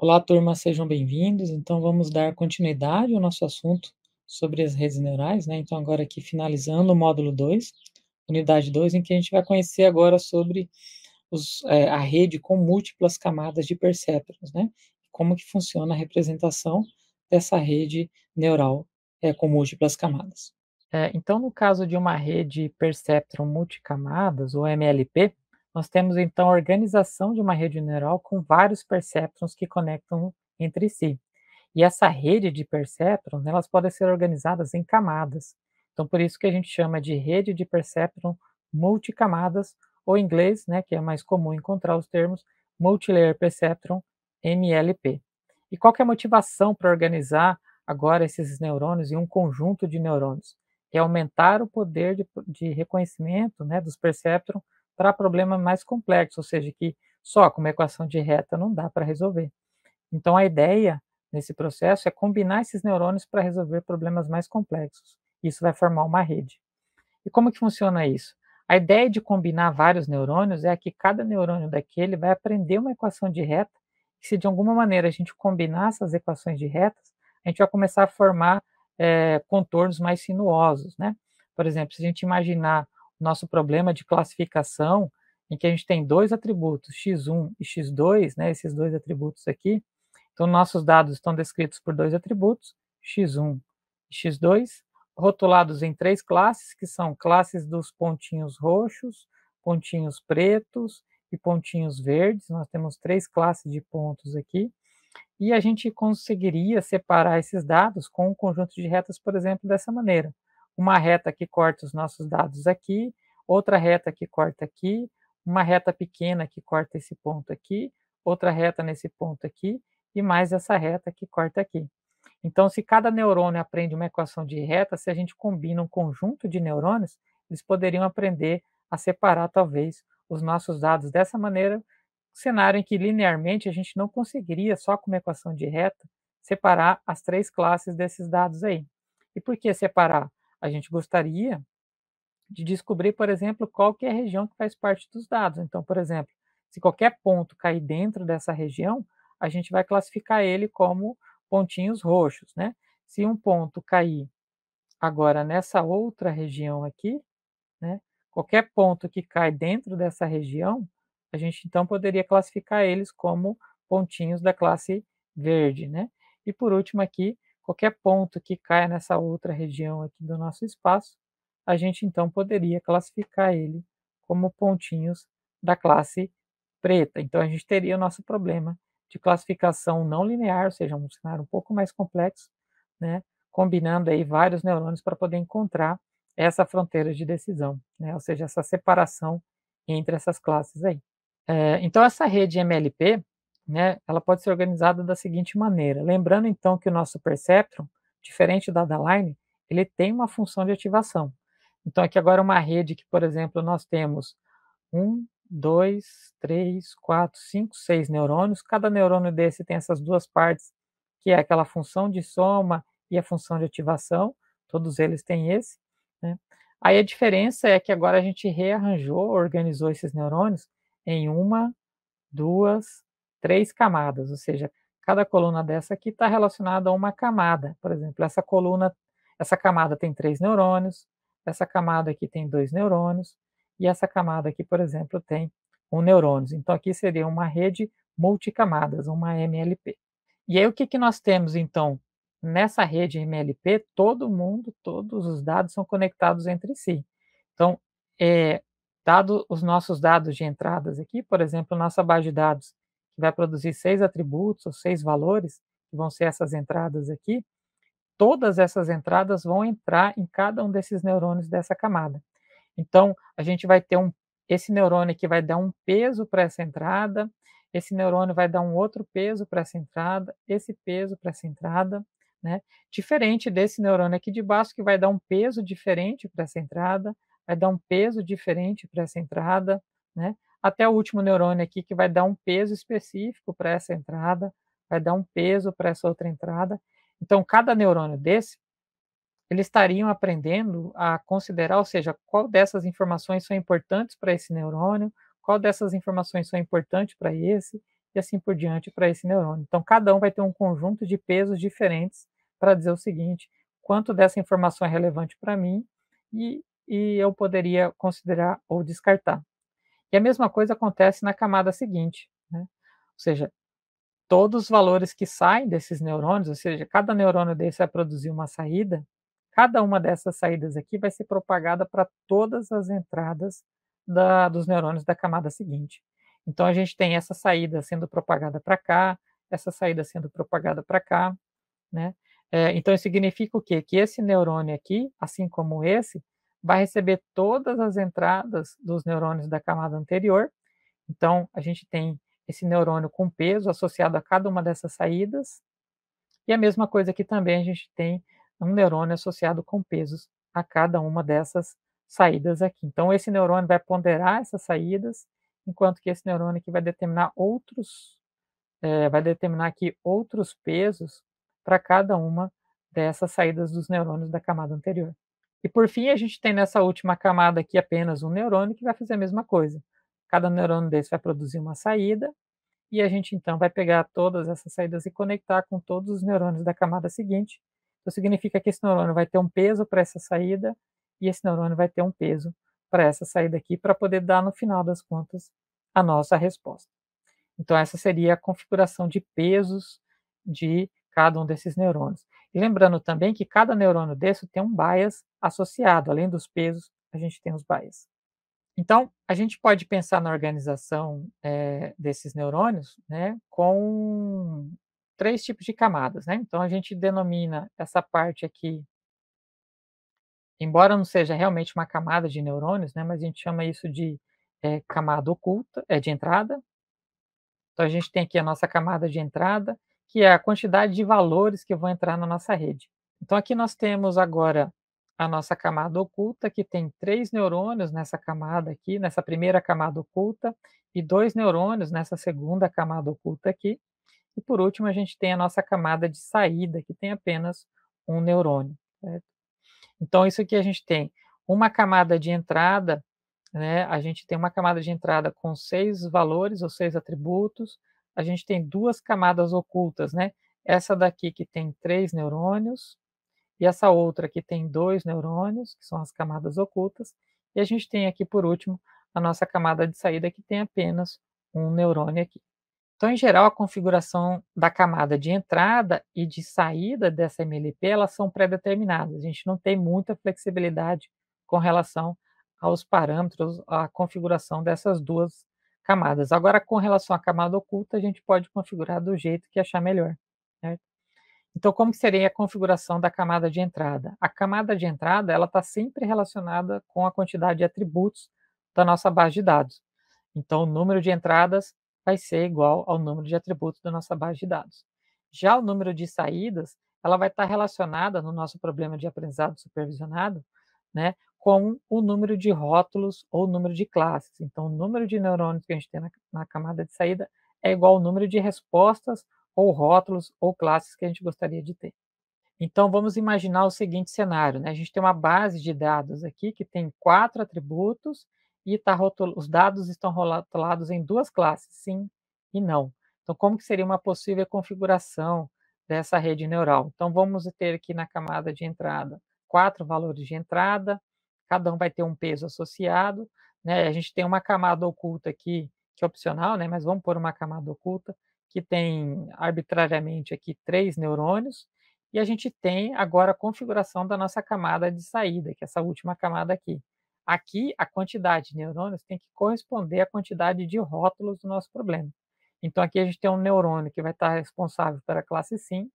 Olá, turma, sejam bem-vindos. Então, vamos dar continuidade ao nosso assunto sobre as redes neurais, né? Então, agora aqui finalizando o módulo 2, unidade 2, em que a gente vai conhecer agora sobre a rede com múltiplas camadas de perceptrons, né? Como que funciona a representação dessa rede neural com múltiplas camadas. Então, no caso de uma rede perceptron multicamadas, ou MLP, nós temos então a organização de uma rede neural com vários perceptrons que conectam entre si. E essa rede de perceptrons, né, elas podem ser organizadas em camadas. Então, por isso que a gente chama de rede de perceptron multicamadas, ou em inglês, né, que é mais comum encontrar os termos Multilayer Perceptron, MLP. E qual que é a motivação para organizar agora esses neurônios em um conjunto de neurônios? É aumentar o poder de reconhecimento, né, dos perceptrons para problemas mais complexos, ou seja, que só com uma equação de reta não dá para resolver. Então, a ideia nesse processo é combinar esses neurônios para resolver problemas mais complexos. Isso vai formar uma rede. E como que funciona isso? A ideia de combinar vários neurônios é que cada neurônio daquele vai aprender uma equação de reta, e se de alguma maneira a gente combinar essas equações de retas, a gente vai começar a formar contornos mais sinuosos, né? Por exemplo, se a gente imaginar o nosso problema de classificação, em que a gente tem dois atributos, x1 e x2, né, esses dois atributos aqui, então nossos dados estão descritos por dois atributos, x1 e x2, rotulados em três classes, que são classes dos pontinhos roxos, pontinhos pretos e pontinhos verdes. Nós temos três classes de pontos aqui. E a gente conseguiria separar esses dados com um conjunto de retas, por exemplo, dessa maneira. Uma reta que corta os nossos dados aqui, outra reta que corta aqui, uma reta pequena que corta esse ponto aqui, outra reta nesse ponto aqui, e mais essa reta que corta aqui. Então, se cada neurônio aprende uma equação de reta, se a gente combina um conjunto de neurônios, eles poderiam aprender a separar, talvez, os nossos dados dessa maneira, cenário em que linearmente a gente não conseguiria, só com uma equação de reta, separar as três classes desses dados aí. E por que separar? A gente gostaria de descobrir, por exemplo, qual que é a região que faz parte dos dados. Então, por exemplo, se qualquer ponto cair dentro dessa região, a gente vai classificar ele como pontinhos roxos, né? Se um ponto cair agora nessa outra região aqui, né? Qualquer ponto que cai dentro dessa região, a gente então poderia classificar eles como pontinhos da classe verde, né? E por último aqui, qualquer ponto que caia nessa outra região aqui do nosso espaço, a gente então poderia classificar ele como pontinhos da classe preta. Então a gente teria o nosso problema de classificação não linear, ou seja, um cenário um pouco mais complexo, né? Combinando aí vários neurônios para poder encontrar essa fronteira de decisão, né? Ou seja, essa separação entre essas classes aí. Então essa rede MLP, né, ela pode ser organizada da seguinte maneira, lembrando então que o nosso perceptron, diferente da line, ele tem uma função de ativação. Então aqui agora uma rede que, por exemplo, nós temos 1, 2, 3, 4, 5, 6 neurônios, cada neurônio desse tem essas duas partes, que é aquela função de soma e a função de ativação, todos eles têm esse, né? Aí a diferença é que agora a gente rearranjou, organizou esses neurônios em uma, duas, três camadas, ou seja, cada coluna dessa aqui está relacionada a uma camada. Por exemplo, essa camada tem 3 neurônios, essa camada aqui tem 2 neurônios, e essa camada aqui, por exemplo, tem 1 neurônio. Então aqui seria uma rede multicamadas, uma MLP. E aí o que nós temos então? Nessa rede MLP, todos os dados são conectados entre si. Então, dado os nossos dados de entradas aqui, por exemplo, nossa base de dados, que vai produzir 6 atributos ou 6 valores, que vão ser essas entradas aqui, todas essas entradas vão entrar em cada um desses neurônios dessa camada. Então, a gente vai ter esse neurônio aqui vai dar um peso para essa entrada, esse neurônio vai dar um outro peso para essa entrada, esse peso para essa entrada, né? Diferente desse neurônio aqui de baixo, que vai dar um peso diferente para essa entrada, vai dar um peso diferente para essa entrada, né? Até o último neurônio aqui, que vai dar um peso específico para essa entrada, vai dar um peso para essa outra entrada. Então, cada neurônio desse, eles estariam aprendendo a considerar, ou seja, qual dessas informações são importantes para esse neurônio, qual dessas informações são importantes para esse, e assim por diante para esse neurônio. Então, cada um vai ter um conjunto de pesos diferentes para dizer o seguinte: quanto dessa informação é relevante para mim e eu poderia considerar ou descartar. E a mesma coisa acontece na camada seguinte, né? Ou seja, todos os valores que saem desses neurônios, ou seja, cada neurônio desse vai produzir uma saída, cada uma dessas saídas aqui vai ser propagada para todas as entradas dos neurônios da camada seguinte. Então, a gente tem essa saída sendo propagada para cá, essa saída sendo propagada para cá, né? Então, isso significa o quê? Que esse neurônio aqui, assim como esse, vai receber todas as entradas dos neurônios da camada anterior. Então, a gente tem esse neurônio com peso associado a cada uma dessas saídas, e a mesma coisa aqui também a gente tem um neurônio associado com pesos a cada uma dessas saídas aqui. Então, esse neurônio vai ponderar essas saídas, enquanto que esse neurônio aqui vai determinar vai determinar aqui outros pesos para cada uma dessas saídas dos neurônios da camada anterior. E por fim, a gente tem nessa última camada aqui apenas um neurônio que vai fazer a mesma coisa. Cada neurônio desse vai produzir uma saída, e a gente então vai pegar todas essas saídas e conectar com todos os neurônios da camada seguinte. Então significa que esse neurônio vai ter um peso para essa saída, e esse neurônio vai ter um peso para essa saída aqui, para poder dar no final das contas a nossa resposta. Então, essa seria a configuração de pesos de cada um desses neurônios. E lembrando também que cada neurônio desse tem um bias associado, além dos pesos, a gente tem os bias. Então, a gente pode pensar na organização desses neurônios, né, com três tipos de camadas, né? Então, a gente denomina essa parte aqui, embora não seja realmente uma camada de neurônios, né, mas a gente chama isso de camada oculta, de entrada. Então, a gente tem aqui a nossa camada de entrada, que é a quantidade de valores que vão entrar na nossa rede. Então, aqui nós temos agora a nossa camada oculta, que tem 3 neurônios nessa camada aqui, nessa primeira camada oculta, e 2 neurônios nessa segunda camada oculta aqui. E, por último, a gente tem a nossa camada de saída, que tem apenas um neurônio, certo? Então, isso aqui a gente tem uma camada de entrada, né? A gente tem uma camada de entrada com 6 valores ou 6 atributos. A gente tem 2 camadas ocultas, né? Essa daqui que tem 3 neurônios, e essa outra que tem 2 neurônios, que são as camadas ocultas. E a gente tem aqui, por último, a nossa camada de saída, que tem apenas um neurônio aqui. Então, em geral, a configuração da camada de entrada e de saída dessa MLP, elas são pré-determinadas. A gente não tem muita flexibilidade com relação aos parâmetros, à configuração dessas duas camadas. Agora, com relação à camada oculta, a gente pode configurar do jeito que achar melhor, certo? Então, como que seria a configuração da camada de entrada? A camada de entrada, ela está sempre relacionada com a quantidade de atributos da nossa base de dados. Então, o número de entradas vai ser igual ao número de atributos da nossa base de dados. Já o número de saídas, ela vai estar relacionada no nosso problema de aprendizado supervisionado, né, com o número de rótulos ou o número de classes. Então, o número de neurônios que a gente tem na camada de saída é igual ao número de respostas ou rótulos ou classes que a gente gostaria de ter. Então, vamos imaginar o seguinte cenário, né? A gente tem uma base de dados aqui que tem 4 atributos e os dados estão rotulados em 2 classes, sim e não. Então, como que seria uma possível configuração dessa rede neural? Então, vamos ter aqui na camada de entrada 4 valores de entrada, cada um vai ter um peso associado, né? A gente tem uma camada oculta aqui, que é opcional, né? Mas vamos pôr uma camada oculta que tem arbitrariamente aqui 3 neurônios, e a gente tem agora a configuração da nossa camada de saída, que é essa última camada aqui. Aqui, a quantidade de neurônios tem que corresponder à quantidade de rótulos do nosso problema. Então, aqui a gente tem um neurônio que vai estar responsável pela classe sim,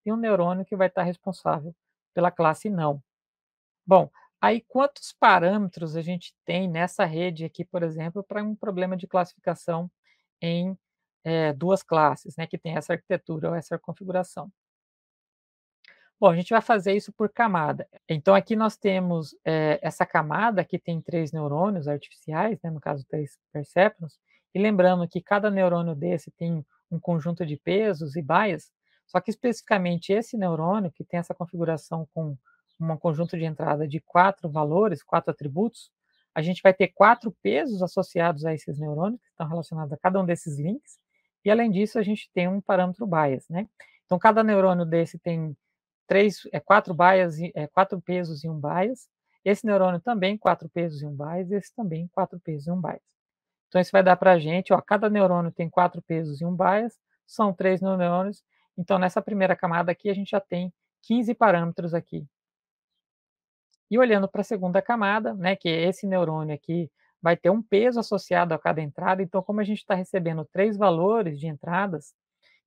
e um neurônio que vai estar responsável pela classe não. Bom, aí quantos parâmetros a gente tem nessa rede aqui, por exemplo, para um problema de classificação em 2 classes, né, que tem essa arquitetura ou essa configuração? Bom, a gente vai fazer isso por camada. Então, aqui nós temos essa camada que tem 3 neurônios artificiais, né, no caso 3 percéprons, e lembrando que cada neurônio desse tem um conjunto de pesos e baias, só que especificamente esse neurônio, que tem essa configuração com um conjunto de entrada de 4 valores, 4 atributos, a gente vai ter 4 pesos associados a esses neurônios, que estão relacionados a cada um desses links, E além disso, a gente tem um parâmetro bias, né. Então cada neurônio desse tem 4 bias 4 pesos e um bias. Esse neurônio também 4 pesos e um bias, esse também 4 pesos e um bias. Então isso vai dar para a gente, ó, cada neurônio tem 4 pesos e um bias, são 3 neurônios, então nessa primeira camada aqui a gente já tem 15 parâmetros aqui. E olhando para a segunda camada, né, que esse neurônio aqui vai ter um peso associado a cada entrada, então como a gente está recebendo 3 valores de entradas,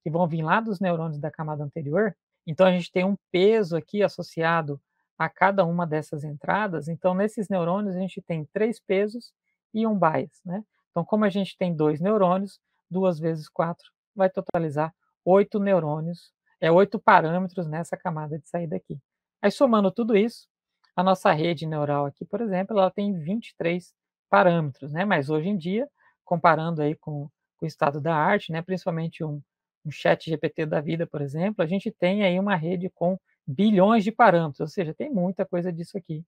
que vão vir lá dos neurônios da camada anterior, então a gente tem um peso aqui associado a cada uma dessas entradas, então nesses neurônios a gente tem 3 pesos e um bias, né. Então como a gente tem 2 neurônios, 2 vezes 4 vai totalizar 8 neurônios, 8 parâmetros nessa camada de saída aqui. Aí somando tudo isso, a nossa rede neural aqui, por exemplo, ela tem 23 parâmetros, né, mas hoje em dia, comparando aí com o estado da arte, né, principalmente um chat GPT da vida, por exemplo, a gente tem aí uma rede com bilhões de parâmetros, ou seja, tem muita coisa disso aqui,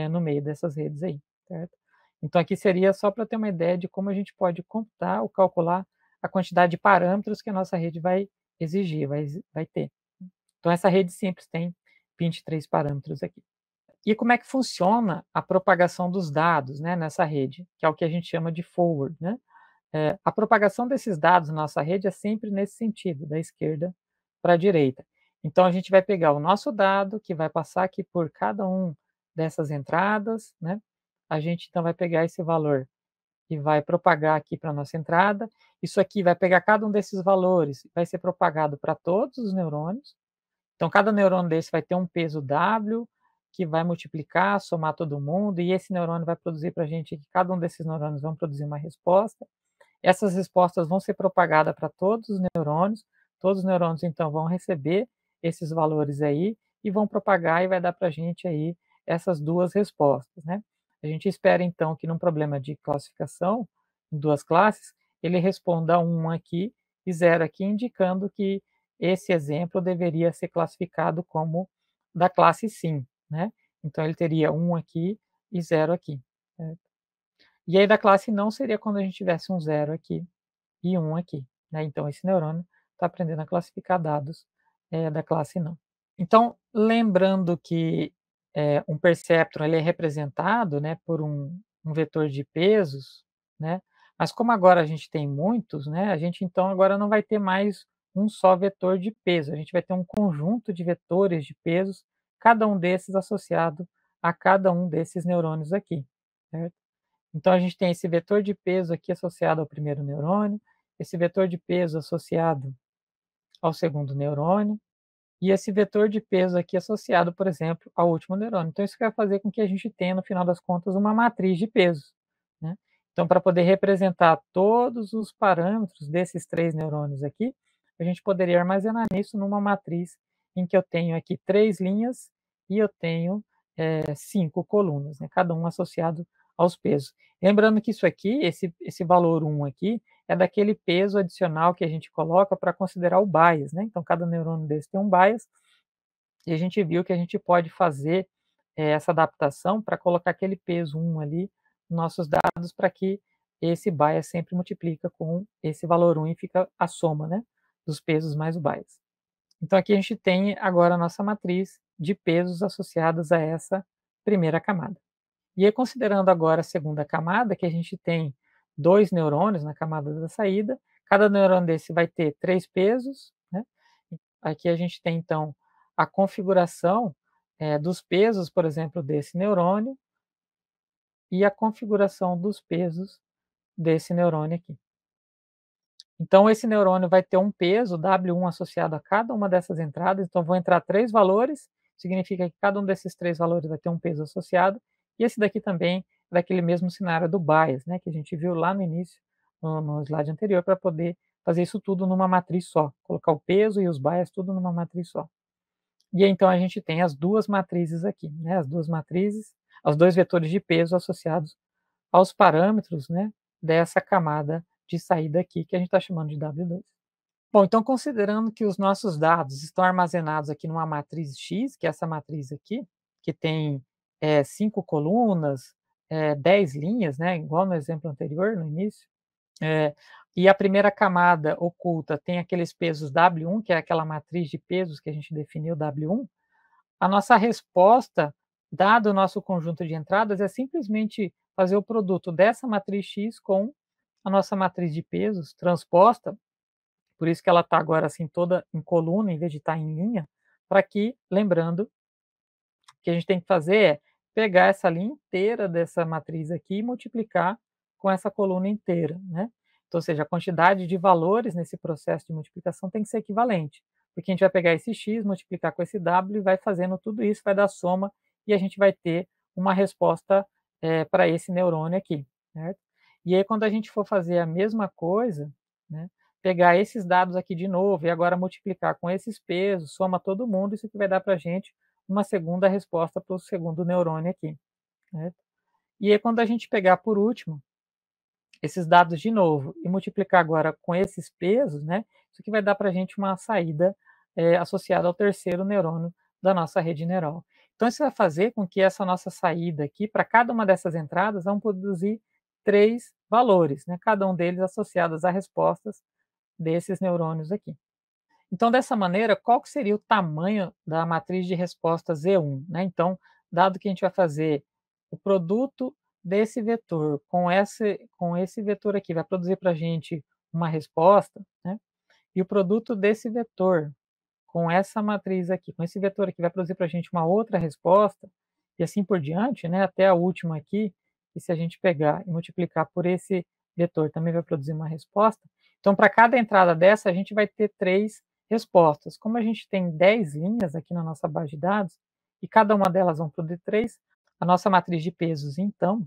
no meio dessas redes aí, certo? Então aqui seria só para ter uma ideia de como a gente pode computar ou calcular a quantidade de parâmetros que a nossa rede vai exigir, vai ter. Então essa rede simples tem 23 parâmetros aqui. E como é que funciona a propagação dos dados, né, nessa rede, que é o que a gente chama de forward, né? A propagação desses dados na nossa rede é sempre nesse sentido, da esquerda para a direita. Então a gente vai pegar o nosso dado, que vai passar aqui por cada um dessas entradas, né? A gente então vai pegar esse valor e vai propagar aqui para a nossa entrada. Isso aqui vai pegar cada um desses valores, vai ser propagado para todos os neurônios. Então cada neurônio desse vai ter um peso W, que vai multiplicar, somar todo mundo, e esse neurônio vai produzir para a gente, cada um desses neurônios vão produzir uma resposta. Essas respostas vão ser propagadas para todos os neurônios então vão receber esses valores aí e vão propagar e vai dar para a gente aí essas duas respostas, né. A gente espera então que num problema de classificação, em 2 classes, ele responda 1 aqui e 0 aqui, indicando que esse exemplo deveria ser classificado como da classe sim, né. Então ele teria 1 aqui e 0 aqui, certo. E aí da classe não seria quando a gente tivesse um 0 aqui e um aqui, né. Então esse neurônio está aprendendo a classificar dados, da classe não. Então, lembrando que, um perceptron ele é representado, né, por um vetor de pesos, né, mas como agora a gente tem muitos, né, a gente então agora não vai ter mais um só vetor de peso, a gente vai ter um conjunto de vetores de pesos, cada um desses associado a cada um desses neurônios aqui, certo? Então a gente tem esse vetor de peso aqui associado ao primeiro neurônio, esse vetor de peso associado ao segundo neurônio, e esse vetor de peso aqui associado, por exemplo, ao último neurônio. Então isso vai fazer com que a gente tenha, no final das contas, uma matriz de pesos, né. Então para poder representar todos os parâmetros desses 3 neurônios aqui, a gente poderia armazenar isso numa matriz em que eu tenho aqui 3 linhas e eu tenho, 5 colunas, né, cada um associado aos pesos. Lembrando que isso aqui, esse valor 1 aqui, é daquele peso adicional que a gente coloca para considerar o bias, né. Então cada neurônio desse tem um bias, e a gente viu que a gente pode fazer, essa adaptação para colocar aquele peso 1 ali nos nossos dados para que esse bias sempre multiplica com esse valor 1 e fica a soma, né, dos pesos mais o bias. Então aqui a gente tem agora a nossa matriz de pesos associados a essa primeira camada. E aí considerando agora a segunda camada, que a gente tem 2 neurônios na camada da saída, cada neurônio desse vai ter 3 pesos, né. Aqui a gente tem então a configuração, dos pesos, por exemplo, desse neurônio, e a configuração dos pesos desse neurônio aqui. Então esse neurônio vai ter um peso W1 associado a cada uma dessas entradas, então vão entrar 3 valores, significa que cada um desses 3 valores vai ter um peso associado, e esse daqui também é daquele mesmo cenário do bias, né, que a gente viu lá no início, no slide anterior, para poder fazer isso tudo numa matriz só, colocar o peso e os bias tudo numa matriz só. E aí então a gente tem as 2 matrizes aqui, né, as 2 matrizes, os 2 vetores de peso associados aos parâmetros, né, dessa camada de saída aqui que a gente está chamando de W2. Bom, então considerando que os nossos dados estão armazenados aqui numa matriz X, que é essa matriz aqui, que tem 5 colunas, 10 linhas, né, igual no exemplo anterior, no início, e a primeira camada oculta tem aqueles pesos W1, que é aquela matriz de pesos que a gente definiu, W1, a nossa resposta, dado o nosso conjunto de entradas, é simplesmente fazer o produto dessa matriz X com a nossa matriz de pesos transposta, por isso que ela está agora assim toda em coluna, em vez de estar em linha, para que, lembrando, o que a gente tem que fazer é pegar essa linha inteira dessa matriz aqui e multiplicar com essa coluna inteira, né. Então, ou seja, a quantidade de valores nesse processo de multiplicação tem que ser equivalente, porque a gente vai pegar esse x, multiplicar com esse w e vai fazendo tudo isso, vai dar soma e a gente vai ter uma resposta, para esse neurônio aqui, certo. E aí quando a gente for fazer a mesma coisa, né, pegar esses dados aqui de novo e agora multiplicar com esses pesos, soma todo mundo, isso aqui vai dar para a gente uma segunda resposta para o segundo neurônio aqui, certo? E aí quando a gente pegar por último esses dados de novo e multiplicar agora com esses pesos, né, isso aqui vai dar para a gente uma saída associada ao terceiro neurônio da nossa rede neural. Então isso vai fazer com que essa nossa saída aqui, para cada uma dessas entradas, vão produzir 3 valores, né, cada um deles associados a respostas desses neurônios aqui. Então, dessa maneira, qual que seria o tamanho da matriz de resposta Z1, né? Então, dado que a gente vai fazer o produto desse vetor com esse vetor aqui, vai produzir para a gente uma resposta, né? E o produto desse vetor com essa matriz aqui, com esse vetor aqui, vai produzir para a gente uma outra resposta, e assim por diante, né? Até a última aqui, e se a gente pegar e multiplicar por esse vetor, também vai produzir uma resposta. Então, para cada entrada dessa, a gente vai ter 3 respostas. Como a gente tem 10 linhas aqui na nossa base de dados, e cada uma delas vão produzir 3, a nossa matriz de pesos, então,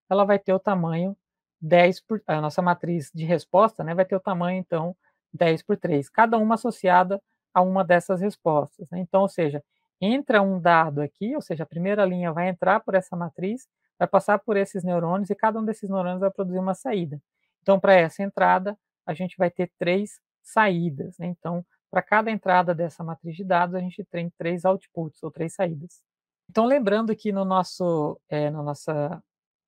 ela vai ter o tamanho 10 por a nossa matriz de resposta, né, vai ter o tamanho então 10 por 3, cada uma associada a uma dessas respostas, né. Então, ou seja, entra um dado aqui, ou seja, a primeira linha vai entrar por essa matriz, vai passar por esses neurônios e cada um desses neurônios vai produzir uma saída. Então, para essa entrada, a gente vai ter 3 saídas, né. Então, para cada entrada dessa matriz de dados, a gente tem 3 outputs ou 3 saídas. Então, lembrando que no nosso, na nossa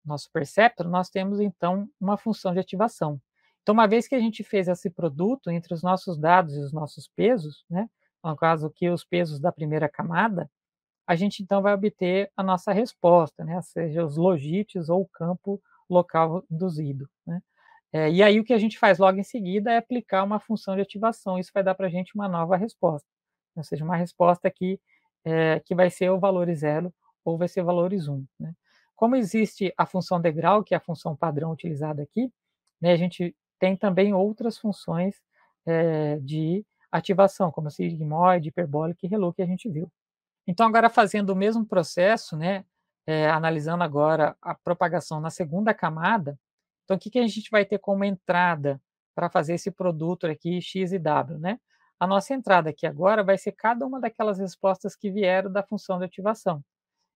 nosso perceptron, nós temos então uma função de ativação. Então, uma vez que a gente fez esse produto entre os nossos dados e os nossos pesos, né, no caso aqui os pesos da primeira camada, a gente então vai obter a nossa resposta, né, seja os logites ou o campo local induzido, né. E aí o que a gente faz logo em seguida é aplicar uma função de ativação, isso vai dar para a gente uma nova resposta, ou seja, uma resposta que vai ser o valores 0 ou vai ser valores 1, né. Como existe a função degrau, que é a função padrão utilizada aqui, né, a gente tem também outras funções, de ativação, como a sigmoide, hiperbólica e ReLU que a gente viu. Então agora fazendo o mesmo processo, né, analisando agora a propagação na segunda camada, então o que que a gente vai ter como entrada para fazer esse produto aqui x e w, né? A nossa entrada aqui agora vai ser cada uma daquelas respostas que vieram da função de ativação.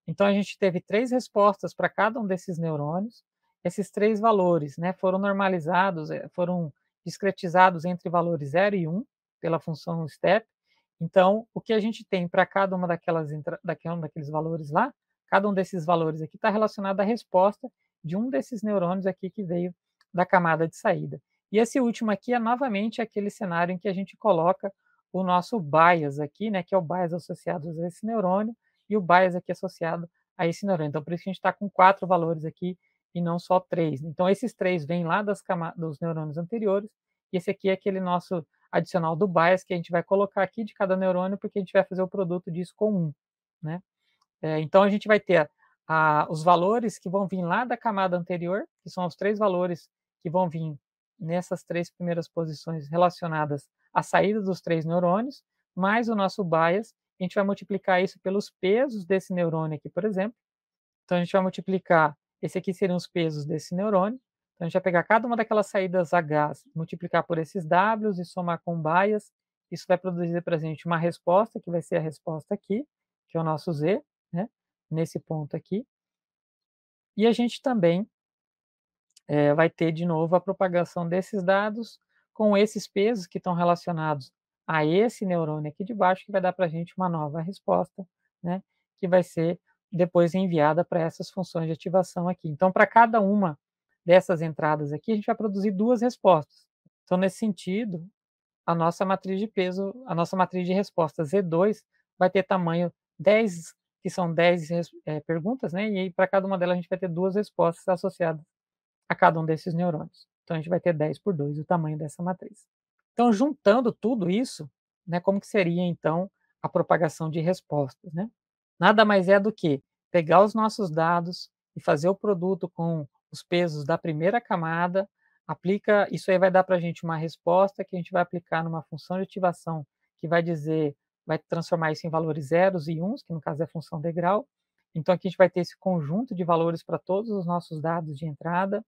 Então a gente teve 3 respostas para cada um desses neurônios, esses 3 valores, né, foram normalizados, foram discretizados entre valores 0 e 1 pela função step. Então, o que a gente tem para cada uma daqueles valores lá, cada um desses valores aqui está relacionado à resposta de um desses neurônios aqui que veio da camada de saída. E esse último aqui é novamente aquele cenário em que a gente coloca o nosso bias aqui, né, que é o bias associado a esse neurônio, e o bias aqui associado a esse neurônio. Então, por isso que a gente está com 4 valores aqui e não só 3. Então, esses 3 vêm lá dos neurônios anteriores, e esse aqui é aquele nosso adicional do bias que a gente vai colocar aqui de cada neurônio, porque a gente vai fazer o produto disso com 1, né. Então, a gente vai ter os valores que vão vir lá da camada anterior, que são os 3 valores que vão vir nessas 3 primeiras posições relacionadas à saída dos 3 neurônios, mais o nosso bias, a gente vai multiplicar isso pelos pesos desse neurônio aqui, por exemplo. Então, a gente vai multiplicar, esse aqui seriam os pesos desse neurônio. Então, a gente vai pegar cada uma daquelas saídas Hs, multiplicar por esses Ws e somar com bias. Isso vai produzir para a gente uma resposta, que vai ser a resposta aqui, que é o nosso Z, né, nesse ponto aqui. E a gente também vai ter de novo a propagação desses dados com esses pesos que estão relacionados a esse neurônio aqui de baixo, que vai dar para a gente uma nova resposta, né, que vai ser depois enviada para essas funções de ativação aqui. Então, para cada uma dessas entradas aqui, a gente vai produzir 2 respostas. Então, nesse sentido, a nossa matriz de peso, a nossa matriz de resposta Z2 vai ter tamanho 10, que são 10 perguntas, né, e aí para cada uma delas a gente vai ter 2 respostas associadas a cada um desses neurônios. Então a gente vai ter 10 por 2 o tamanho dessa matriz. Então, juntando tudo isso, né, como que seria então a propagação de respostas, né? Nada mais é do que pegar os nossos dados e fazer o produto com os pesos da primeira camada, aplica, isso aí vai dar para a gente uma resposta que a gente vai aplicar numa função de ativação que vai dizer, vai transformar isso em valores zeros e uns, que no caso é a função degrau. Então aqui a gente vai ter esse conjunto de valores para todos os nossos dados de entrada.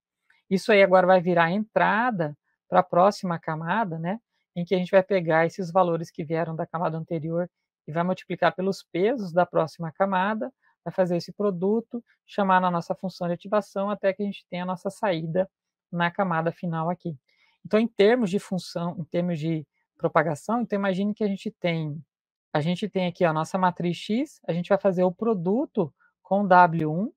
Isso aí agora vai virar a entrada para a próxima camada, né, em que a gente vai pegar esses valores que vieram da camada anterior e vai multiplicar pelos pesos da próxima camada, vai fazer esse produto, chamar na nossa função de ativação até que a gente tenha a nossa saída na camada final aqui. Então, em termos de função, em termos de propagação, então imagine que a gente tem aqui a nossa matriz X, a gente vai fazer o produto com W1,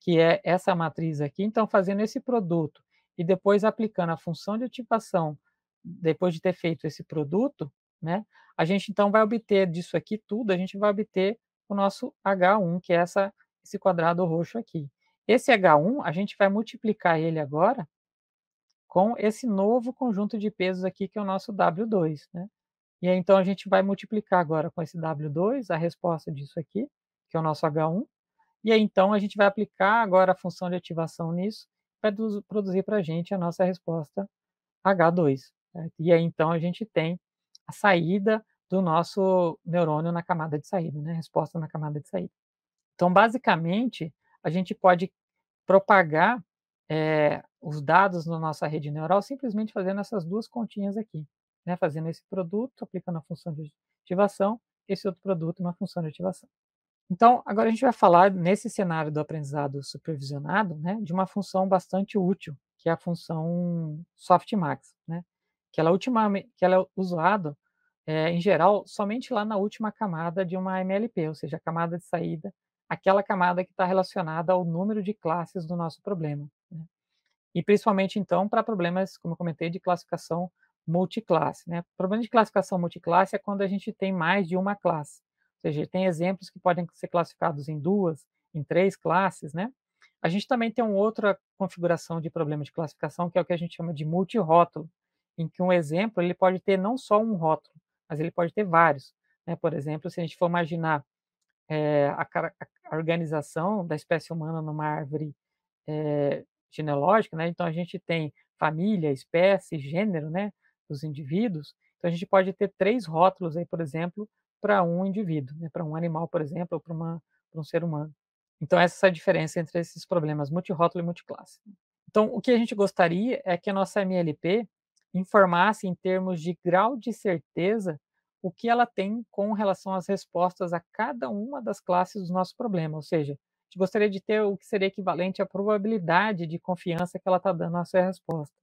que é essa matriz aqui. Então, fazendo esse produto e depois aplicando a função de ativação, depois de ter feito esse produto, né, a gente então vai obter disso aqui tudo, a gente vai obter o nosso H1, que é esse quadrado roxo aqui. Esse H1, a gente vai multiplicar ele agora com esse novo conjunto de pesos aqui, que é o nosso W2, né? E aí, então, a gente vai multiplicar agora com esse W2 a resposta disso aqui, que é o nosso H1, e aí, então, a gente vai aplicar agora a função de ativação nisso, para produzir para a gente a nossa resposta H2. Certo? E aí, então, a gente tem a saída do nosso neurônio na camada de saída, né? Resposta na camada de saída. Então, basicamente, a gente pode propagar os dados na nossa rede neural simplesmente fazendo essas duas continhas aqui, né? Fazendo esse produto, aplicando a função de ativação, esse outro produto, uma função de ativação. Então, agora a gente vai falar, nesse cenário do aprendizado supervisionado, né, de uma função bastante útil, que é a função softmax, né, que ela é usada, em geral, somente lá na última camada de uma MLP, ou seja, a camada de saída, aquela camada que está relacionada ao número de classes do nosso problema, né. E principalmente, então, para problemas, como eu comentei, de classificação multiclasse, né. Problema de classificação multiclasse é quando a gente tem mais de uma classe, ou seja, tem exemplos que podem ser classificados em 2, em 3 classes, né. A gente também tem uma outra configuração de problema de classificação, que é o que a gente chama de multirótulo, em que um exemplo ele pode ter não só um rótulo, mas ele pode ter vários, né. Por exemplo, se a gente for imaginar, a organização da espécie humana numa árvore genealógica, né, então a gente tem família, espécie, gênero, né, dos indivíduos, então a gente pode ter 3 rótulos aí, por exemplo, para um indivíduo, né, para um animal, por exemplo, ou para um ser humano. Então essa é a diferença entre esses problemas multirótulo e multiclasse. Então o que a gente gostaria é que a nossa MLP informasse em termos de grau de certeza o que ela tem com relação às respostas a cada uma das classes do nosso problema, ou seja, a gente gostaria de ter o que seria equivalente à probabilidade de confiança que ela está dando à sua resposta.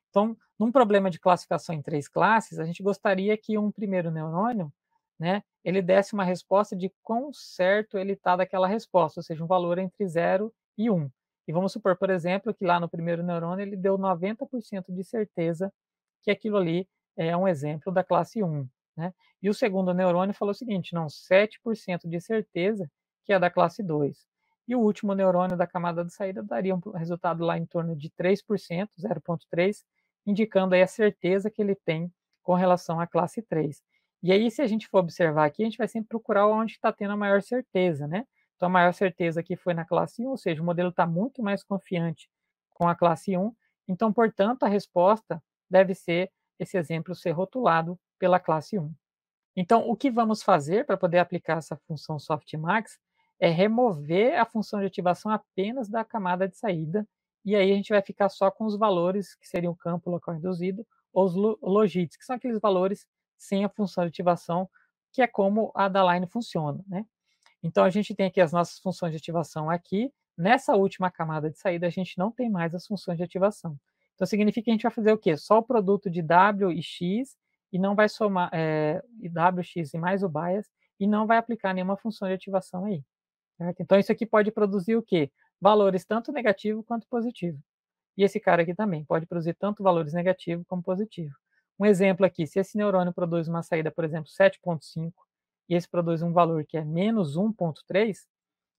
Então, num problema de classificação em 3 classes, a gente gostaria que um primeiro neurônio, né, ele desse uma resposta de quão certo ele está daquela resposta, ou seja, um valor entre 0 e 1. E vamos supor, por exemplo, que lá no primeiro neurônio ele deu 90% de certeza que aquilo ali é um exemplo da classe 1, né. E o segundo neurônio falou o seguinte: "Não, 7% de certeza que é da classe 2". E o último neurônio da camada de saída daria um resultado lá em torno de 3%, 0,3, indicando aí a certeza que ele tem com relação à classe 3. E aí, se a gente for observar aqui, a gente vai sempre procurar onde está tendo a maior certeza, né? Então, a maior certeza aqui foi na classe 1, ou seja, o modelo está muito mais confiante com a classe 1. Então, portanto, a resposta deve ser esse exemplo ser rotulado pela classe 1. Então, o que vamos fazer para poder aplicar essa função softmax é remover a função de ativação apenas da camada de saída, e aí a gente vai ficar só com os valores que seriam o campo local induzido, ou os logits, que são aqueles valores sem a função de ativação, que é como a da line funciona, né? Então, a gente tem aqui as nossas funções de ativação aqui. Nessa última camada de saída, a gente não tem mais as funções de ativação. Então, significa que a gente vai fazer o quê? Só o produto de W e X, e não vai somar W, X e mais o bias, e não vai aplicar nenhuma função de ativação aí. Certo? Então, isso aqui pode produzir o quê? Valores tanto negativo quanto positivo. e esse cara aqui também pode produzir tanto valores negativos como positivos. Um exemplo aqui, se esse neurônio produz uma saída, por exemplo, 7,5, e esse produz um valor que é menos 1,3,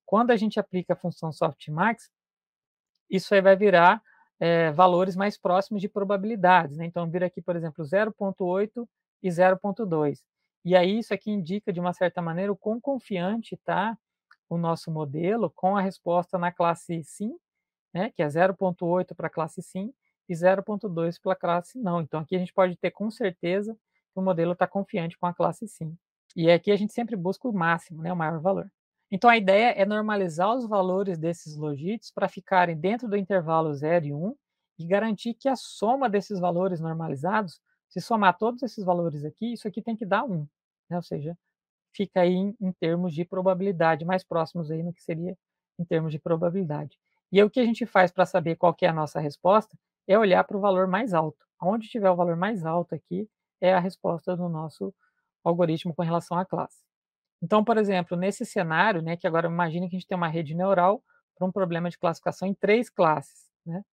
quando a gente aplica a função softmax, isso aí vai virar valores mais próximos de probabilidades, né? Então, vira aqui, por exemplo, 0,8 e 0,2. E aí, isso aqui indica, de uma certa maneira, o quão confiante está o nosso modelo com a resposta na classe sim, né, que é 0,8 para a classe sim e 0,2 para a classe não. Então, aqui a gente pode ter com certeza que o modelo está confiante com a classe sim. E aqui a gente sempre busca o máximo, né, o maior valor. Então, a ideia é normalizar os valores desses logites para ficarem dentro do intervalo 0 e 1 e garantir que a soma desses valores normalizados, se somar todos esses valores aqui, isso aqui tem que dar 1, né? Ou seja, fica aí em termos de probabilidade, mais próximos aí no que seria em termos de probabilidade. E aí o que a gente faz para saber qual que é a nossa resposta é olhar para o valor mais alto. Onde tiver o valor mais alto aqui é a resposta do nosso algoritmo com relação à classe. Então, por exemplo, nesse cenário, né, que agora imagine que a gente tem uma rede neural para um problema de classificação em 3 classes, né?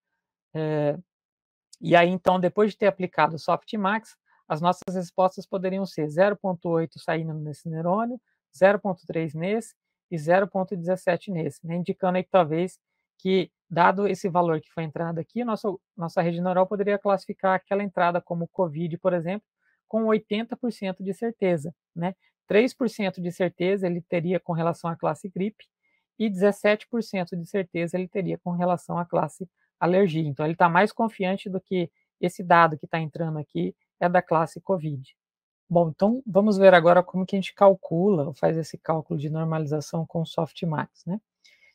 E aí, então, depois de ter aplicado o softmax, as nossas respostas poderiam ser 0,8 saindo nesse neurônio, 0,3 nesse e 0,17 nesse, né? Indicando aí que talvez que, dado esse valor que foi entrado aqui, nossa rede neural poderia classificar aquela entrada como COVID, por exemplo, com 80% de certeza, né? 3% de certeza ele teria com relação à classe gripe e 17% de certeza ele teria com relação à classe alergia. Então, ele está mais confiante do que esse dado que está entrando aqui é da classe COVID. Bom, então vamos ver agora como que a gente calcula, ou faz esse cálculo de normalização com o softmax, né?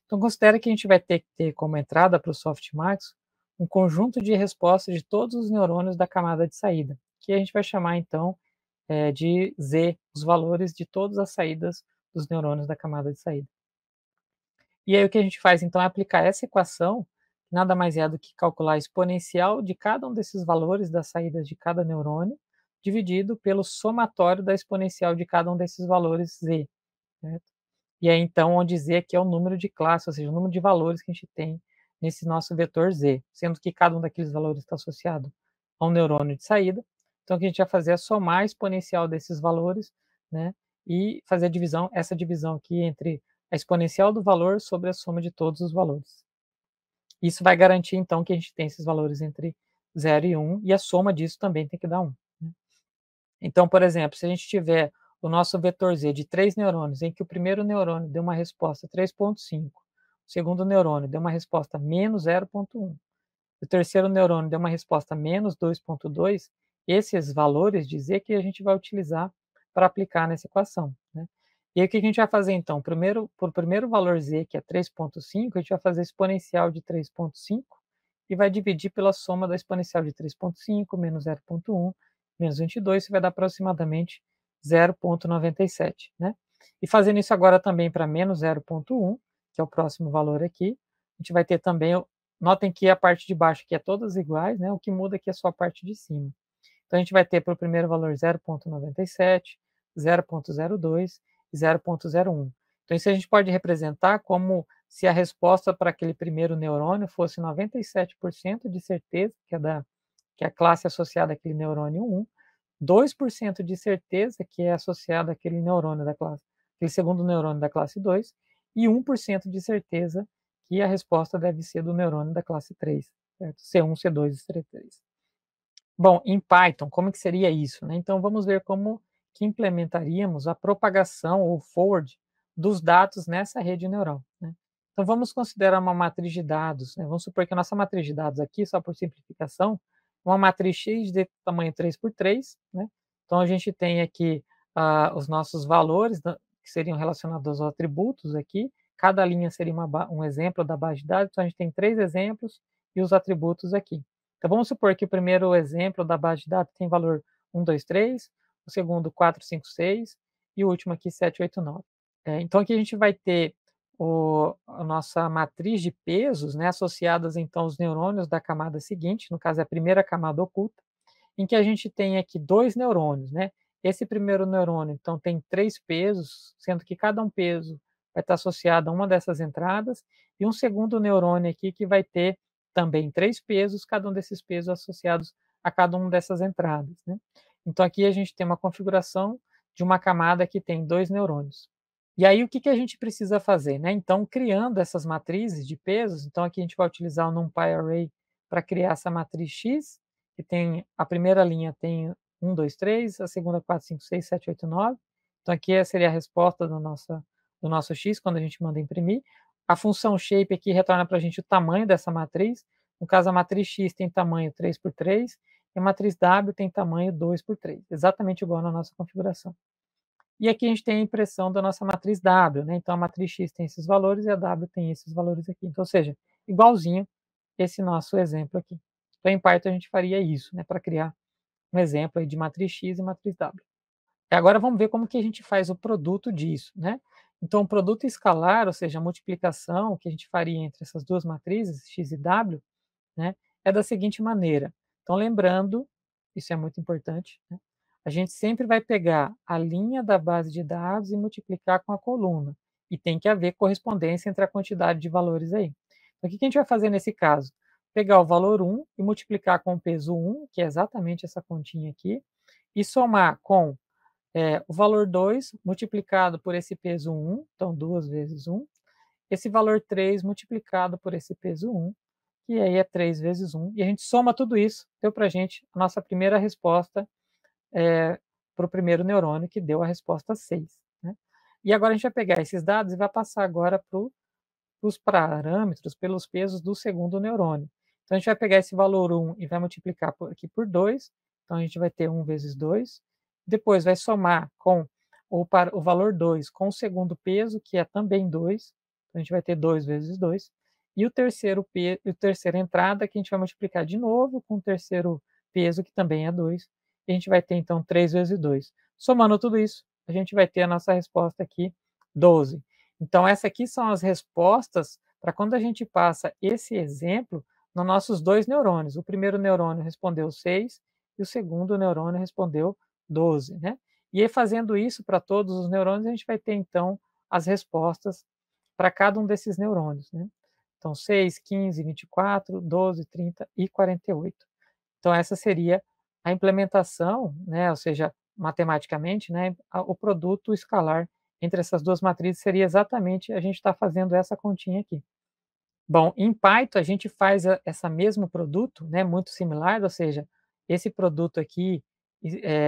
Então, considere que a gente vai ter que ter como entrada para o softmax um conjunto de respostas de todos os neurônios da camada de saída, que a gente vai chamar, então, de Z, os valores de todas as saídas dos neurônios da camada de saída. E aí o que a gente faz, então, é aplicar essa equação, que nada mais é do que calcular a exponencial de cada um desses valores das saídas de cada neurônio, dividido pelo somatório da exponencial de cada um desses valores Z, certo? E aí, então, onde Z aqui é o número de classe, ou seja, o número de valores que a gente tem nesse nosso vetor Z, sendo que cada um daqueles valores está associado a um neurônio de saída. Então, o que a gente vai fazer é somar a exponencial desses valores, né, e fazer a divisão, essa divisão aqui entre a exponencial do valor sobre a soma de todos os valores. Isso vai garantir, então, que a gente tem esses valores entre 0 e 1, e a soma disso também tem que dar 1. Né? Então, por exemplo, se a gente tiver o nosso vetor Z de 3 neurônios, em que o primeiro neurônio deu uma resposta 3,5, o segundo neurônio deu uma resposta menos 0,1, o terceiro neurônio deu uma resposta menos 2,2, esses valores de Z que a gente vai utilizar para aplicar nessa equação. Né? E aí o que a gente vai fazer então? Por primeiro valor Z, que é 3,5, a gente vai fazer exponencial de 3,5 e vai dividir pela soma da exponencial de 3,5 menos 0,1 menos 22, isso vai dar aproximadamente 0,97. Né? E fazendo isso agora também para menos 0,1, que é o próximo valor aqui, a gente vai ter também, notem que a parte de baixo aqui é todas iguais, né? O que muda aqui é só a parte de cima. Então, a gente vai ter para o primeiro valor 0,97, 0,02 e 0,01. Então, isso a gente pode representar como se a resposta para aquele primeiro neurônio fosse 97% de certeza, que é a classe associada àquele neurônio 1, 2% de certeza, que é associada àquele neurônio da classe, aquele segundo neurônio da classe 2, e 1% de certeza que a resposta deve ser do neurônio da classe 3, certo? C1, C2 e C3. Bom, em Python, como que seria isso? Né? Então, vamos ver como que implementaríamos a propagação ou forward dos dados nessa rede neural. Né? Então, vamos considerar uma matriz de dados. Né? Vamos supor que a nossa matriz de dados aqui, só por simplificação, é uma matriz X de tamanho 3x3. Né? Então, a gente tem aqui os nossos valores, que seriam relacionados aos atributos aqui. Cada linha seria um exemplo da base de dados. Então, a gente tem 3 exemplos e os atributos aqui. Então, vamos supor que o primeiro exemplo da base de dados tem valor 1, 2, 3, o segundo 4, 5, 6 e o último aqui 7, 8, 9. Então, aqui a gente vai ter a nossa matriz de pesos, né, associadas então aos neurônios da camada seguinte, no caso é a primeira camada oculta, em que a gente tem aqui 2 neurônios. Né? Esse primeiro neurônio, então, tem 3 pesos, sendo que cada um peso vai estar associado a uma dessas entradas, e um segundo neurônio aqui que vai ter também 3 pesos, cada um desses pesos associados a cada uma dessas entradas, né? Então aqui a gente tem uma configuração de uma camada que tem 2 neurônios. E aí o que que a gente precisa fazer, né? Então, criando essas matrizes de pesos, então aqui a gente vai utilizar o NumPy Array para criar essa matriz X, que tem a primeira linha tem 1, 2, 3, a segunda 4, 5, 6, 7, 8, 9. Então aqui seria a resposta do nosso X quando a gente manda imprimir. A função shape aqui retorna para a gente o tamanho dessa matriz. No caso, a matriz X tem tamanho 3 por 3 e a matriz W tem tamanho 2 por 3, exatamente igual na nossa configuração. E aqui a gente tem a impressão da nossa matriz W, né? Então a matriz X tem esses valores e a W tem esses valores aqui. Então, ou seja, igualzinho esse nosso exemplo aqui. Então, em Python a gente faria isso, né? Para criar um exemplo aí de matriz X e matriz W. E agora vamos ver como que a gente faz o produto disso, né? Então, o produto escalar, ou seja, a multiplicação que a gente faria entre essas duas matrizes, X e W, né, é da seguinte maneira. Então, lembrando, isso é muito importante, né, a gente sempre vai pegar a linha da base de dados e multiplicar com a coluna. E tem que haver correspondência entre a quantidade de valores aí. Então, o que a gente vai fazer nesse caso? Pegar o valor 1 e multiplicar com o peso 1, que é exatamente essa continha aqui, e somar com o valor 2 multiplicado por esse peso 1, então 2 vezes 1, esse valor 3 multiplicado por esse peso 1, que aí é 3 vezes 1, e a gente soma tudo isso, deu para a gente a nossa primeira resposta para o primeiro neurônio, que deu a resposta 6. Né? E agora a gente vai pegar esses dados e vai passar agora para os parâmetros, pelos pesos do segundo neurônio. Então a gente vai pegar esse valor 1 e vai multiplicar aqui por 2, então a gente vai ter 1 vezes 2, depois vai somar com o valor 2 com o segundo peso, que é também 2, então a gente vai ter 2 vezes 2, e o terceira entrada, que a gente vai multiplicar de novo com o terceiro peso, que também é 2, e a gente vai ter então 3 vezes 2. Somando tudo isso, a gente vai ter a nossa resposta aqui, 12. Então, essas aqui são as respostas para quando a gente passa esse exemplo nos nossos dois neurônios. O primeiro neurônio respondeu 6 e o segundo neurônio respondeu 12. Né? E aí, fazendo isso para todos os neurônios, a gente vai ter, então, as respostas para cada um desses neurônios. Né? Então, 6, 15, 24, 12, 30 e 48. Então, essa seria a implementação, né? Ou seja, matematicamente, né? O produto escalar entre essas duas matrizes seria exatamente a gente está fazendo essa continha aqui. Bom, em Python a gente faz essa mesmo produto, né, muito similar, ou seja, esse produto aqui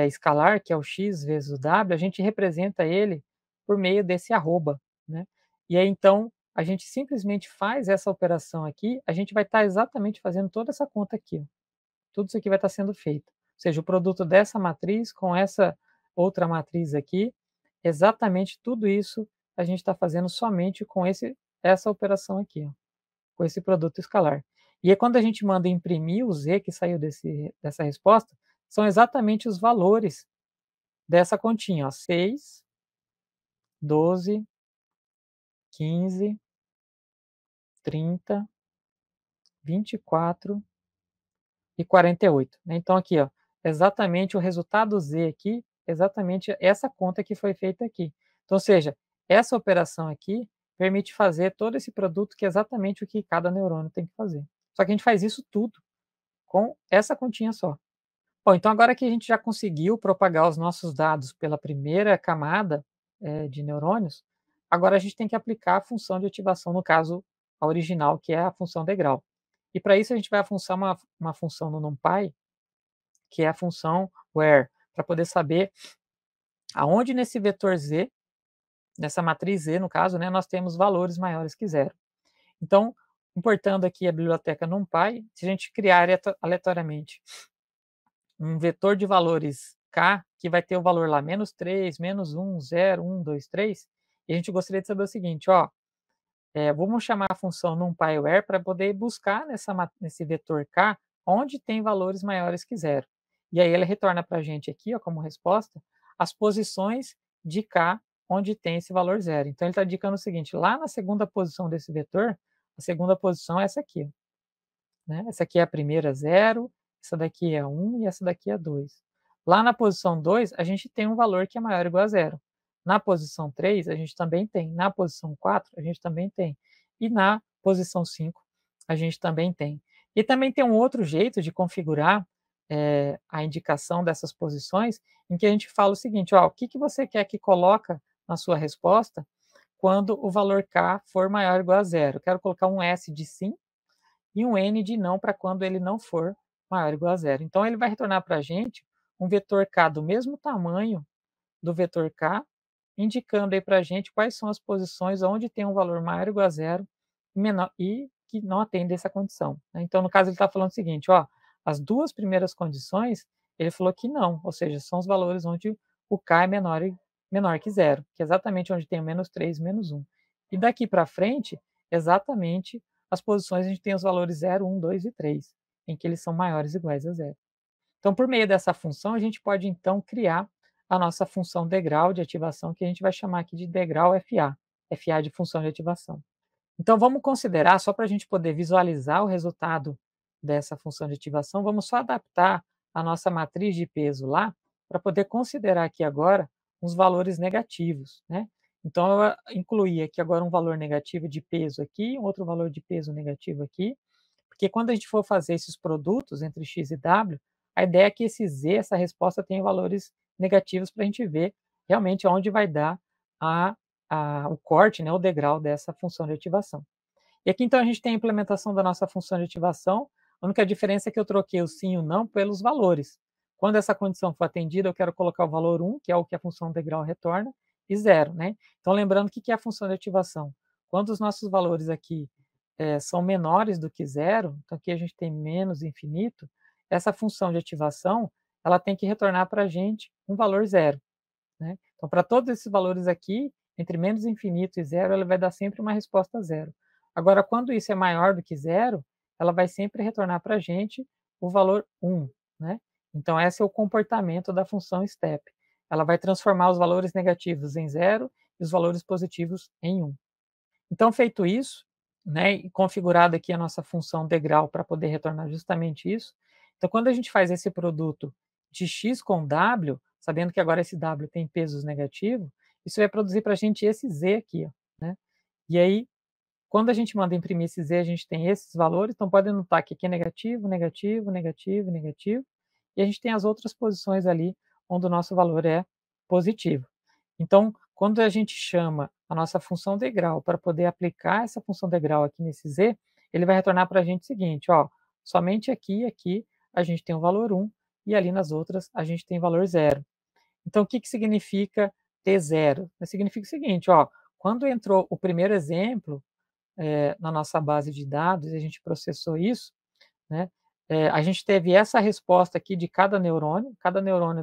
escalar, que é o x vezes o w, a gente representa ele por meio desse arroba, né? E aí então a gente simplesmente faz essa operação aqui, a gente vai estar exatamente fazendo toda essa conta aqui, ó. Tudo isso aqui vai estar sendo feito. Ou seja, o produto dessa matriz com essa outra matriz aqui, exatamente tudo isso a gente está fazendo somente com essa operação aqui, ó, com esse produto escalar. E aí, quando a gente manda imprimir o z que saiu dessa resposta, são exatamente os valores dessa continha, ó, 6, 12, 15, 30, 24 e 48. Né? Então, aqui, ó, exatamente o resultado Z aqui, exatamente essa conta que foi feita aqui. Então, ou seja, essa operação aqui permite fazer todo esse produto que é exatamente o que cada neurônio tem que fazer. Só que a gente faz isso tudo com essa continha só. Bom, então agora que a gente já conseguiu propagar os nossos dados pela primeira camada de neurônios, agora a gente tem que aplicar a função de ativação, no caso, a original, que é a função degrau. E para isso a gente vai função uma função no NumPy, que é a função where, para poder saber aonde nesse vetor z, nessa matriz z, no caso, né, nós temos valores maiores que zero. Então, importando aqui a biblioteca NumPy, se a gente criar aleatoriamente um vetor de valores k, que vai ter o valor lá menos 3, menos 1, 0, 1, 2, 3, e a gente gostaria de saber o seguinte, ó, vamos chamar a função numpy_where para poder buscar nesse vetor k onde tem valores maiores que zero. E aí ele retorna para a gente aqui, ó, como resposta, as posições de k onde tem esse valor zero. Então ele está indicando o seguinte, lá na segunda posição desse vetor, a segunda posição é essa aqui. Ó, né? Essa aqui é a primeira 0, essa daqui é 1 e essa daqui é 2. Lá na posição 2, a gente tem um valor que é maior ou igual a zero. Na posição 3, a gente também tem. Na posição 4, a gente também tem. E na posição 5, a gente também tem. E também tem um outro jeito de configurar, a indicação dessas posições, em que a gente fala o seguinte: "Ó, o que que você quer que coloca na sua resposta quando o valor k for maior ou igual a zero? Eu quero colocar um S de sim e um N de não para quando ele não for maior ou igual a zero". Então ele vai retornar para a gente um vetor k do mesmo tamanho do vetor k, indicando aí para a gente quais são as posições onde tem um valor maior ou igual a zero menor e que não atende essa condição, né. Então, no caso, ele está falando o seguinte: ó, as duas primeiras condições, ele falou que não, ou seja, são os valores onde o k é menor que zero, que é exatamente onde tem o -3 e -1. E daqui para frente, exatamente as posições a gente tem os valores 0, 1, 2 e 3, em que eles são maiores ou iguais a zero. Então, por meio dessa função, a gente pode então criar a nossa função degrau de ativação, que a gente vai chamar aqui de degrau FA, FA de função de ativação. Então, vamos considerar, só para a gente poder visualizar o resultado dessa função de ativação, vamos só adaptar a nossa matriz de peso lá, para poder considerar aqui agora uns valores negativos, né? Então, eu incluí aqui agora um valor negativo de peso aqui, um outro valor de peso negativo aqui, porque quando a gente for fazer esses produtos entre x e w, a ideia é que esse z, essa resposta, tenha valores negativos para a gente ver realmente onde vai dar a, o corte, né, o degrau dessa função de ativação. E aqui então a gente tem a implementação da nossa função de ativação, a única diferença é que eu troquei o sim e o não pelos valores. Quando essa condição for atendida, eu quero colocar o valor 1, que é o que a função degrau retorna, e 0, né? Então lembrando o que é a função de ativação. Quando os nossos valores aqui são menores do que zero, então aqui a gente tem menos infinito, essa função de ativação ela tem que retornar para a gente um valor zero, né? Então, para todos esses valores aqui, entre menos infinito e zero, ela vai dar sempre uma resposta zero. Agora, quando isso é maior do que zero, ela vai sempre retornar para a gente o valor 1, né? Então, esse é o comportamento da função step. Ela vai transformar os valores negativos em zero e os valores positivos em 1. Então, feito isso, né, e configurado aqui a nossa função degrau para poder retornar justamente isso, então quando a gente faz esse produto de x com w, sabendo que agora esse w tem pesos negativos, isso vai produzir para a gente esse z aqui, ó, né? E aí, quando a gente manda imprimir esse z, a gente tem esses valores, então pode notar que aqui é negativo, negativo, negativo, negativo, e a gente tem as outras posições ali onde o nosso valor é positivo. Então, quando a gente chama a nossa função degrau para poder aplicar essa função degrau aqui nesse z, ele vai retornar para a gente o seguinte, ó, somente aqui e aqui a gente tem o valor 1 e ali nas outras a gente tem valor 0. Então, o que que significa ter 0? Significa o seguinte, ó, quando entrou o primeiro exemplo na nossa base de dados e a gente processou isso, né, a gente teve essa resposta aqui de cada neurônio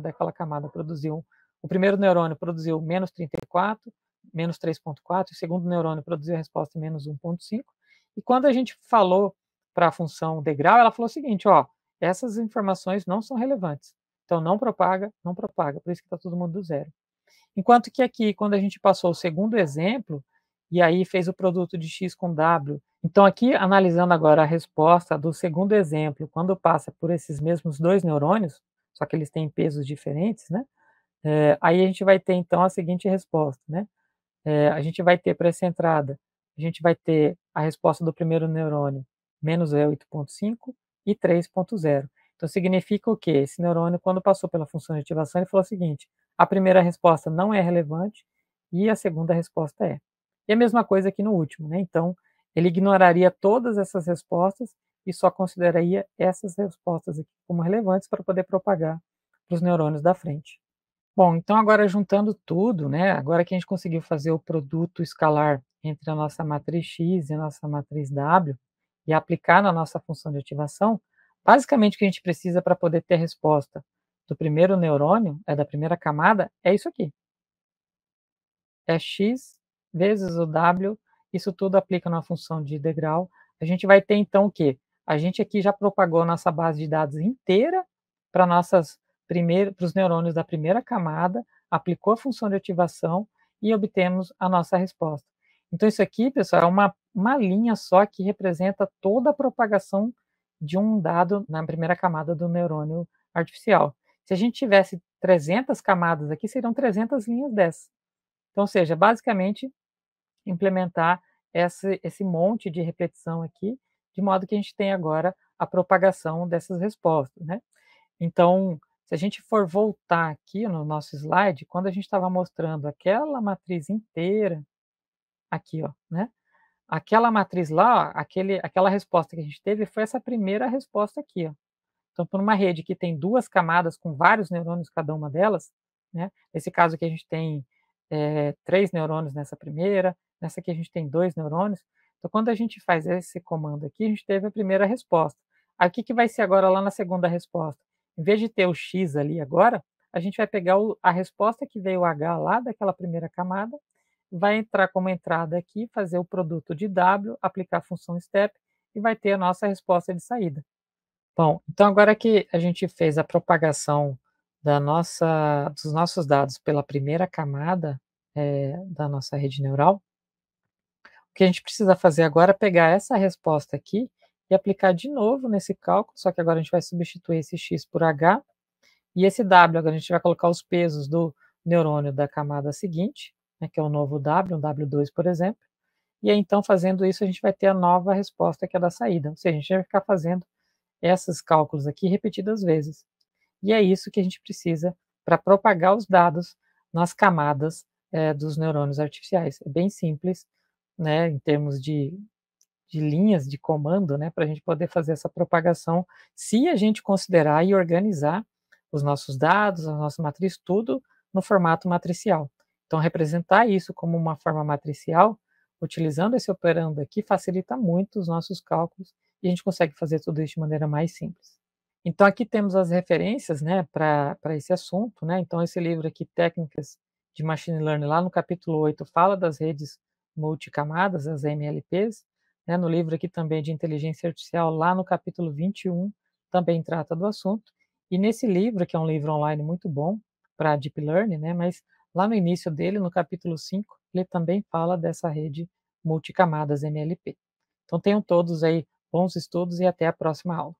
daquela camada produziu, o primeiro neurônio produziu menos 34, menos 3,4, o segundo neurônio produziu a resposta menos 1,5, e quando a gente falou para a função degrau, ela falou o seguinte, ó, essas informações não são relevantes, então não propaga, não propaga, por isso que está todo mundo do zero. Enquanto que aqui, quando a gente passou o segundo exemplo, e aí fez o produto de x com w, então aqui, analisando agora a resposta do segundo exemplo, quando passa por esses mesmos dois neurônios, só que eles têm pesos diferentes, né? Aí a gente vai ter então a seguinte resposta, né? A gente vai ter para essa entrada, a gente vai ter a resposta do primeiro neurônio, menos 8,5 e 3,0. Então significa o quê? Esse neurônio, quando passou pela função de ativação, ele falou o seguinte, a primeira resposta não é relevante e a segunda resposta é. E a mesma coisa aqui no último, né? Então, ele ignoraria todas essas respostas e só consideraria essas respostas aqui como relevantes para poder propagar para os neurônios da frente. Bom, então agora juntando tudo, né, agora que a gente conseguiu fazer o produto escalar entre a nossa matriz X e a nossa matriz W e aplicar na nossa função de ativação, basicamente o que a gente precisa para poder ter a resposta do primeiro neurônio, da primeira camada, é isso aqui. É x vezes o w, isso tudo aplica na função de degrau. A gente vai ter então o quê? A gente aqui já propagou a nossa base de dados inteira para os neurônios da primeira camada, aplicou a função de ativação e obtemos a nossa resposta. Então isso aqui, pessoal, é uma linha só que representa toda a propagação de um dado na primeira camada do neurônio artificial. Se a gente tivesse 300 camadas aqui, seriam 300 linhas dessas. Então, ou seja, basicamente implementar esse monte de repetição aqui, de modo que a gente tem agora a propagação dessas respostas, né. Então, se a gente for voltar aqui no nosso slide, quando a gente estava mostrando aquela matriz inteira, aqui ó, né, aquela matriz lá, aquela resposta que a gente teve foi essa primeira resposta aqui ó. Então, por uma rede que tem 2 camadas com vários neurônios cada uma delas, né, nesse caso aqui a gente tem, 3 neurônios nessa primeira, nessa aqui a gente tem 2 neurônios, então quando a gente faz esse comando aqui, a gente teve a primeira resposta. Aí o que que vai ser agora lá na segunda resposta? Em vez de ter o X ali agora, a gente vai pegar a resposta que veio o H lá daquela primeira camada, vai entrar como entrada aqui, fazer o produto de W, aplicar a função step e vai ter a nossa resposta de saída. Bom, então agora que a gente fez a propagação dos nossos dados pela primeira camada, da nossa rede neural, o que a gente precisa fazer agora é pegar essa resposta aqui e aplicar de novo nesse cálculo, só que agora a gente vai substituir esse x por h, e esse w, agora a gente vai colocar os pesos do neurônio da camada seguinte, né, que é o novo w, um W2, por exemplo, e aí então fazendo isso a gente vai ter a nova resposta que é da saída, ou seja, a gente vai ficar fazendo esses cálculos aqui repetidas vezes. E é isso que a gente precisa para propagar os dados nas camadas dos neurônios artificiais. É bem simples, né, em termos de linhas de comando, né, para a gente poder fazer essa propagação, se a gente considerar e organizar os nossos dados, a nossa matriz, tudo no formato matricial. Então, representar isso como uma forma matricial, utilizando esse operando aqui, facilita muito os nossos cálculos e a gente consegue fazer tudo isso de maneira mais simples. Então aqui temos as referências, né, para esse assunto, né, então esse livro aqui, Técnicas de Machine Learning, lá no capítulo 8 fala das redes multicamadas, as MLPs, né, no livro aqui também de Inteligência Artificial, lá no capítulo 21, também trata do assunto, e nesse livro, que é um livro online muito bom para Deep Learning, né, mas lá no início dele, no capítulo 5, ele também fala dessa rede multicamadas MLP. Então tenham todos aí bons estudos e até a próxima aula.